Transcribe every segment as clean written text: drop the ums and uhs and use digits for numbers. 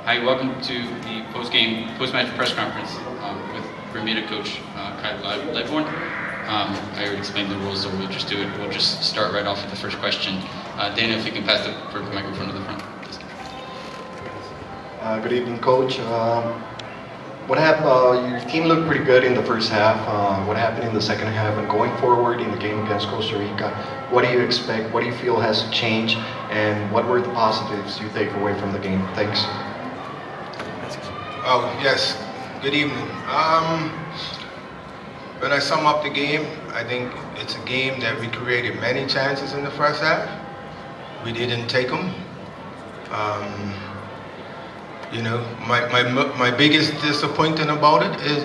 Hi, welcome to the post-match press conference with Bermuda coach Kyle Lightborn. I already explained the rules, so we'll just start right off with the first question. Daniel, if you can pass the microphone to the front. Good evening, Coach. What happened? Your team looked pretty good in the first half. What happened in the second half, and going forward in the game against Costa Rica? What do you expect? What do you feel has to change? And what were the positives you take away from the game? Thanks. Oh, yes. Good evening. When I sum up the game, I think it's a game that we created many chances in the first half. We didn't take them. My biggest disappointment about it is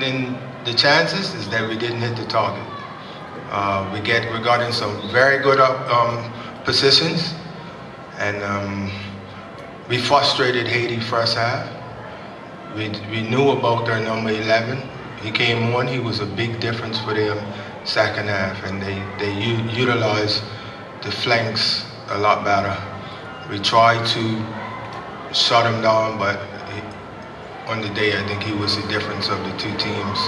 in the chances is that we didn't hit the target. We got in some very good positions, and we frustrated Haiti first half. We knew about their number 11. He came on. He was a big difference for them second half, and they utilized the flanks a lot better. We tried to shut him down, but on the day, I think he was the difference of the two teams,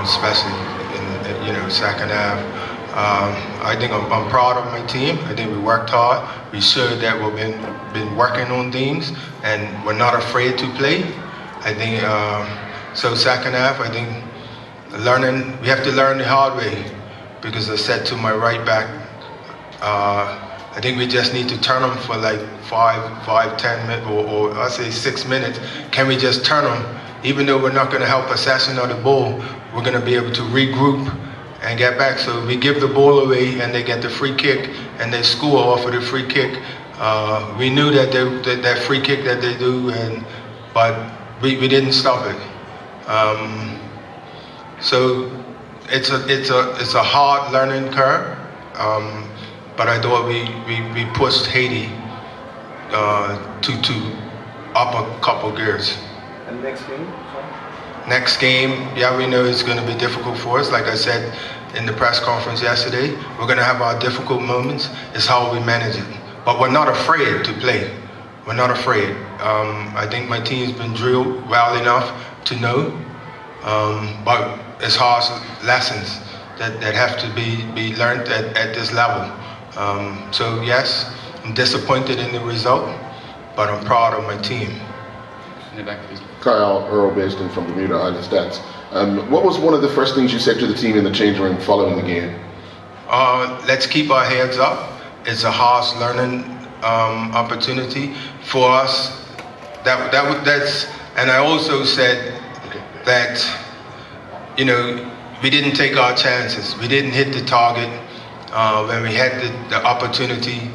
especially in second half. I think I'm proud of my team. I think we worked hard. We showed that we've been working on things, and we're not afraid to play. I think so. Second half, I think we have to learn the hard way, because I said to my right back, I think we just need to turn them for like 10 minutes, or I say 6 minutes. Can we just turn them? Even though we're not going to help possession of the ball, we're going to be able to regroup and get back. So we give the ball away, and they get the free kick, and they score off of the free kick. We knew that free kick that they do, but we didn't stop it. So it's a hard learning curve. But I thought we pushed Haiti to up a couple gears. And next game? Next game, yeah, we know it's going to be difficult for us. Like I said in the press conference yesterday, we're going to have our difficult moments. It's how we manage it. But we're not afraid to play. We're not afraid. I think my team's been drilled well enough to know. But it's hard lessons that have to be learned at this level. So yes, I'm disappointed in the result, but I'm proud of my team. In the back, please. Kyle Earl, based in from Bermuda, Islandstats. What was one of the first things you said to the team in the change room following the game? Let's keep our heads up. It's a harsh learning opportunity for us. That's, and I also said that, we didn't take our chances. We didn't hit the target when we had the opportunity.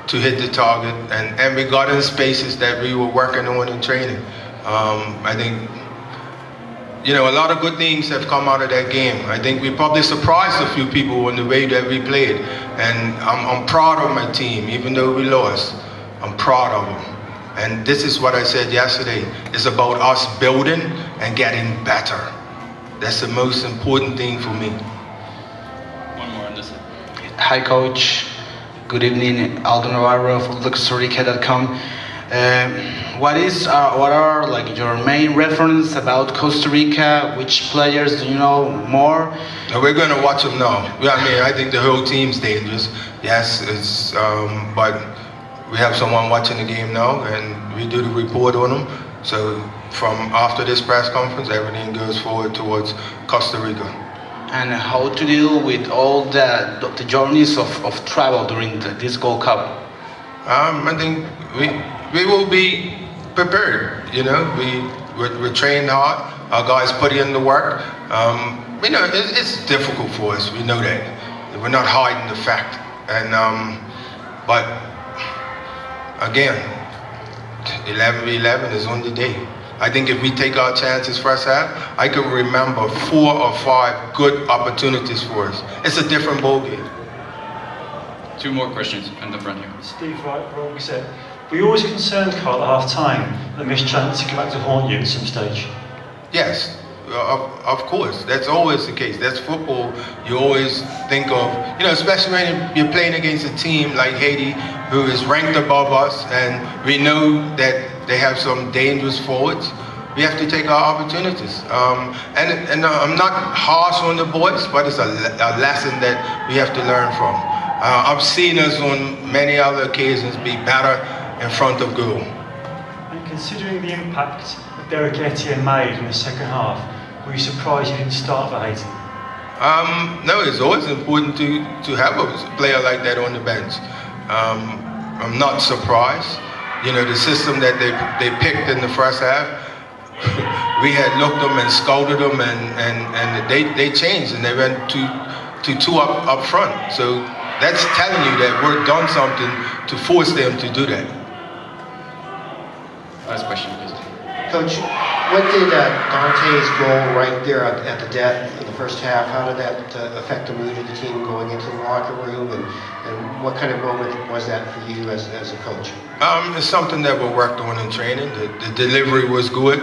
to hit the target, and we got in spaces that we were working on in training. I think, a lot of good things have come out of that game. I think we probably surprised a few people in the way that we played, and I'm proud of my team, even though we lost. I'm proud of them. And this is what I said yesterday. It's about us building and getting better. That's the most important thing for me. One more on this side. Hi, Coach. Good evening. Aldo Navarro from CostaRica.com. What are like your main reference about Costa Rica? Which players do you know more? No, we're going to watch them now. I think the whole team's dangerous. Yes, but we have someone watching the game now, and we do the report on them. So from after this press conference, everything goes forward towards Costa Rica. And how to deal with all the journeys of travel during this Gold Cup? I think we will be prepared. We train hard. Our guys put in the work. It's difficult for us. We know that. We're not hiding the fact. And but again, 11-11 is on the day. I think if we take our chances first half, I can remember 4 or 5 good opportunities for us. It's a different ball game. 2 more questions in the front here. Steve, right, we said, were you always concerned, Carl, at half-time that missed chance to come back to haunt you at some stage? Yes, of course. That's always the case. That's football. You always think of, especially when you're playing against a team like Haiti, who is ranked above us, and we know that they have some dangerous forwards. We have to take our opportunities. And I'm not harsh on the boys, but it's a lesson that we have to learn from. I've seen us on many other occasions be better in front of goal. And considering the impact that Derek Etienne made in the second half, were you surprised you didn't start for Haiti? No, it's always important to have a player like that on the bench. I'm not surprised. The system that they picked in the first half, we had looked them and scouted them, and they changed, and they went to 2 up front. So that's telling you that we've done something to force them to do that. Last question, please. Coach, what did Dante's goal right there at the death of the first half, how did that affect the mood of the team going into the locker room, and what kind of moment was that for you as a coach? It's something that we worked on in training. The delivery was good.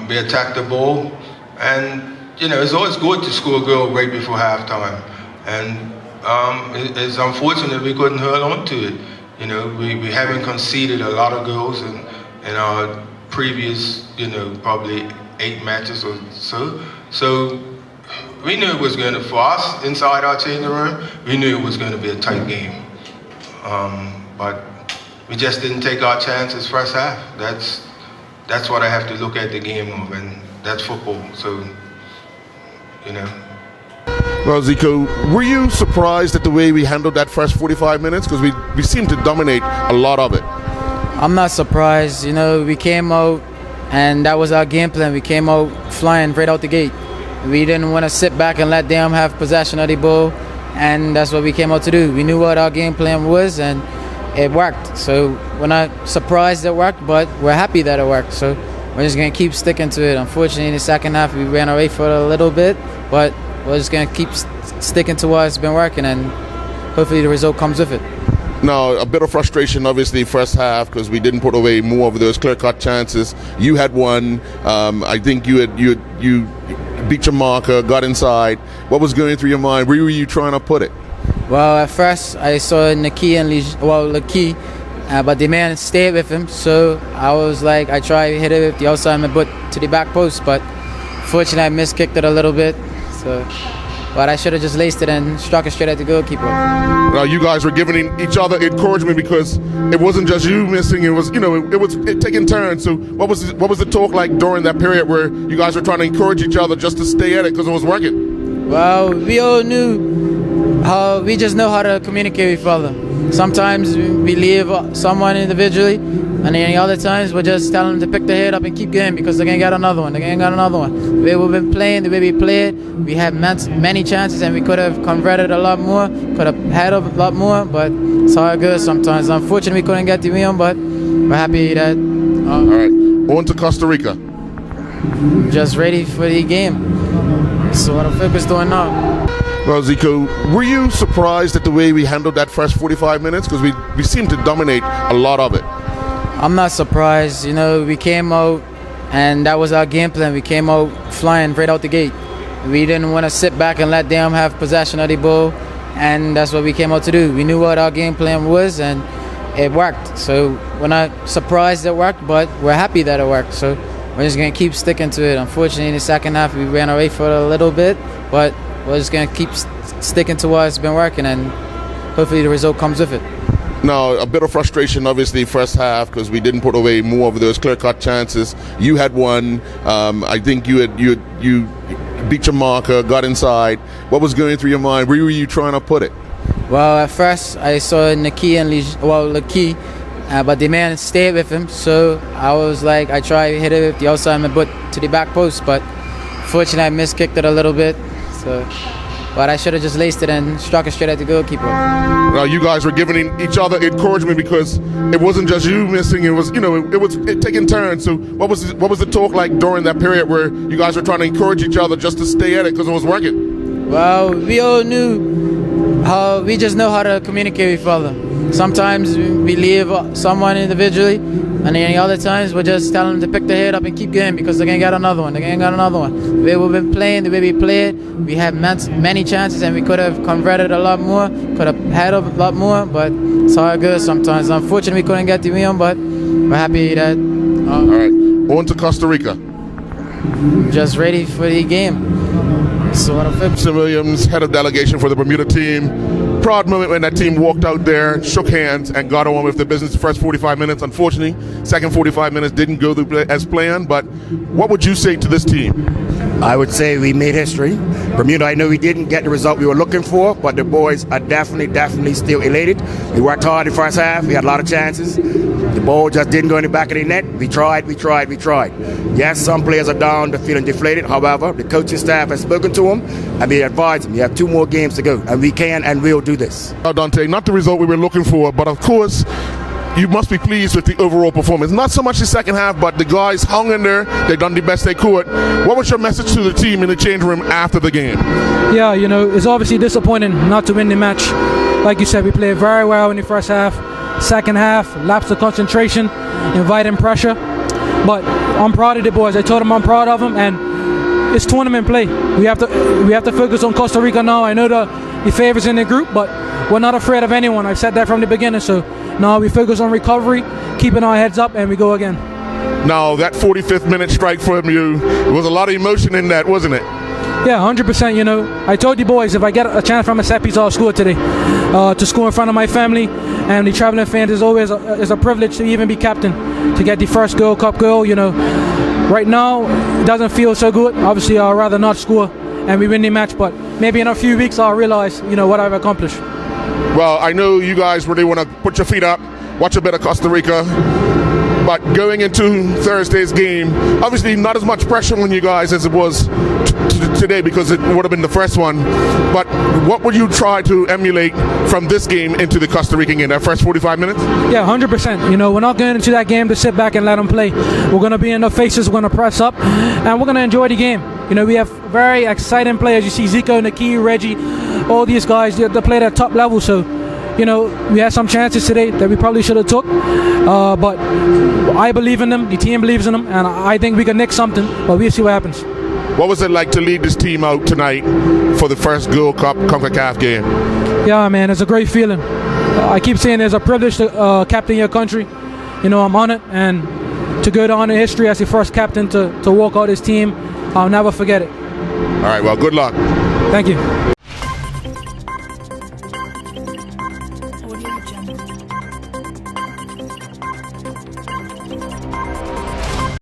We attacked the ball, and it's always good to score a goal right before halftime. And it's unfortunate we couldn't hold on to it. We haven't conceded a lot of goals in our previous, probably 8 matches or so. So we knew it was going to, for us inside our changing room, we knew it was going to be a tight game. But we just didn't take our chances first half. That's what I have to look at the game of, and that's football. So, Well, Zico, were you surprised at the way we handled that first 45 minutes? Because we seemed to dominate a lot of it. I'm not surprised. We came out and that was our game plan. We came out flying right out the gate. We didn't want to sit back and let them have possession of the ball, and that's what we came out to do. We knew what our game plan was, and it worked. So we're not surprised it worked, but we're happy that it worked. So we're just going to keep sticking to it. Unfortunately, in the second half, we ran away for a little bit, but we're just going to keep sticking to what's been working, and hopefully the result comes with it. Now, a bit of frustration, obviously, first half, because we didn't put away more of those clear-cut chances. You had one. I think you beat your marker, got inside. What was going through your mind? Where were you trying to put it? Well, at first, I saw Laki, but the man stayed with him. So I was like, I tried to hit it with the outside of my butt to the back post, but fortunately, I miskicked it a little bit. But I should have just laced it and struck it straight at the goalkeeper. Now, you guys were giving each other encouragement because it wasn't just you missing; it was, it was taking turns. So, what was the talk like during that period where you guys were trying to encourage each other just to stay at it because it was working? Well, we all knew we just know how to communicate with each other. Sometimes we leave someone individually, and then other times we just tell them to pick their head up and keep going because they're gonna get another one. They're gonna get another one. The way we've been playing, the way we played, we had many chances and we could have converted a lot more, could have had a lot more, but it's how it goes sometimes. Unfortunately, we couldn't get the win, but we're happy that. All right, on to Costa Rica. Just ready for the game. So what I'm focused on now. Well, Zico, were you surprised at the way we handled that first 45 minutes? Because we seemed to dominate a lot of it. I'm not surprised. You know, we came out and that was our game plan. We came out flying right out the gate. We didn't want to sit back and let them have possession of the ball, and that's what we came out to do. We knew what our game plan was, and it worked. So we're not surprised it worked, but we're happy that it worked. So we're just going to keep sticking to it. Unfortunately, in the second half, we ran away for a little bit, but we're just going to keep sticking to what's been working, and hopefully the result comes with it. Now, a bit of frustration, obviously, first half because we didn't put away more of those clear-cut chances. You had one. I think you beat your marker, got inside. What was going through your mind? Where were you trying to put it? Well, at first I saw Naki and Laki, but the man stayed with him. So I was like, I tried to hit it with the outside of my butt to the back post, but fortunately I miskicked it a little bit. So. But I should have just laced it and struck it straight at the goalkeeper. Now you guys were giving each other encouragement because it wasn't just you missing; it was, it was taking turns. So what was the talk like during that period where you guys were trying to encourage each other just to stay at it because it was working? Well, we all knew how we just know how to communicate with each other. Sometimes we leave someone individually, and then other times we just tell them to pick their head up and keep going because they're gonna get another one. They're gonna get another one. The way we've been playing, the way we played, we had many chances and we could have converted a lot more, could have had a lot more, but it's how it goes sometimes. Unfortunately, we couldn't get the win, but we're happy that. All right, on to Costa Rica. Just ready for the game. So what I'm Sir Williams, head of delegation for the Bermuda team. Proud moment when that team walked out there, shook hands, and got on with the business the first 45 minutes. Unfortunately, second 45 minutes didn't go as planned, but what would you say to this team? I would say we made history. Bermuda, I know we didn't get the result we were looking for, but the boys are definitely still elated. We worked hard in the first half. We had a lot of chances. The ball just didn't go in the back of the net. We tried. Yes, some players are down, they're feeling deflated. However, the coaching staff has spoken to them, and we advised them, you have 2 more games to go, and we can and will do this. Dante, not the result we were looking for, but of course, you must be pleased with the overall performance. Not so much the second half, but the guys hung in there. They done the best they could. What was your message to the team in the change room after the game? Yeah, it's obviously disappointing not to win the match. Like you said, we played very well in the first half. Second half, lapse of concentration, inviting pressure. But I'm proud of the boys. I told them I'm proud of them, and it's tournament play. We have to focus on Costa Rica now. I know the favorites in the group, but we're not afraid of anyone. I've said that from the beginning. So now we focus on recovery, keeping our heads up, and we go again. Now that 45th minute strike from you, there was a lot of emotion in that, wasn't it? Yeah, 100%. I told you boys, if I get a chance from a set piece, I'll score today. To score in front of my family and the traveling fans is always a privilege to even be captain, to get the first Gold Cup goal. Right now it doesn't feel so good. Obviously, I'd rather not score and we win the match, but maybe in a few weeks I'll realize, what I've accomplished. Well, I know you guys really want to put your feet up, watch a bit of Costa Rica. But going into Thursday's game, obviously not as much pressure on you guys as it was today because it would have been the first one. But what would you try to emulate from this game into the Costa Rican game, that first 45 minutes? Yeah, 100%. We're not going into that game to sit back and let them play. We're going to be in their faces, we're going to press up, and we're going to enjoy the game. We have very exciting players. You see Zico, Naki, Reggie, all these guys, they play at top level. So, we had some chances today that we probably should have took, but I believe in them, the team believes in them, and I think we can nick something, but we'll see what happens. What was it like to lead this team out tonight for the first Gold Cup CONCACAF game? Yeah, man, it's a great feeling. I keep saying it's a privilege to captain your country. I'm honored, and to go down in history as the first captain to walk out his team, I'll never forget it. All right, well, good luck. Thank you.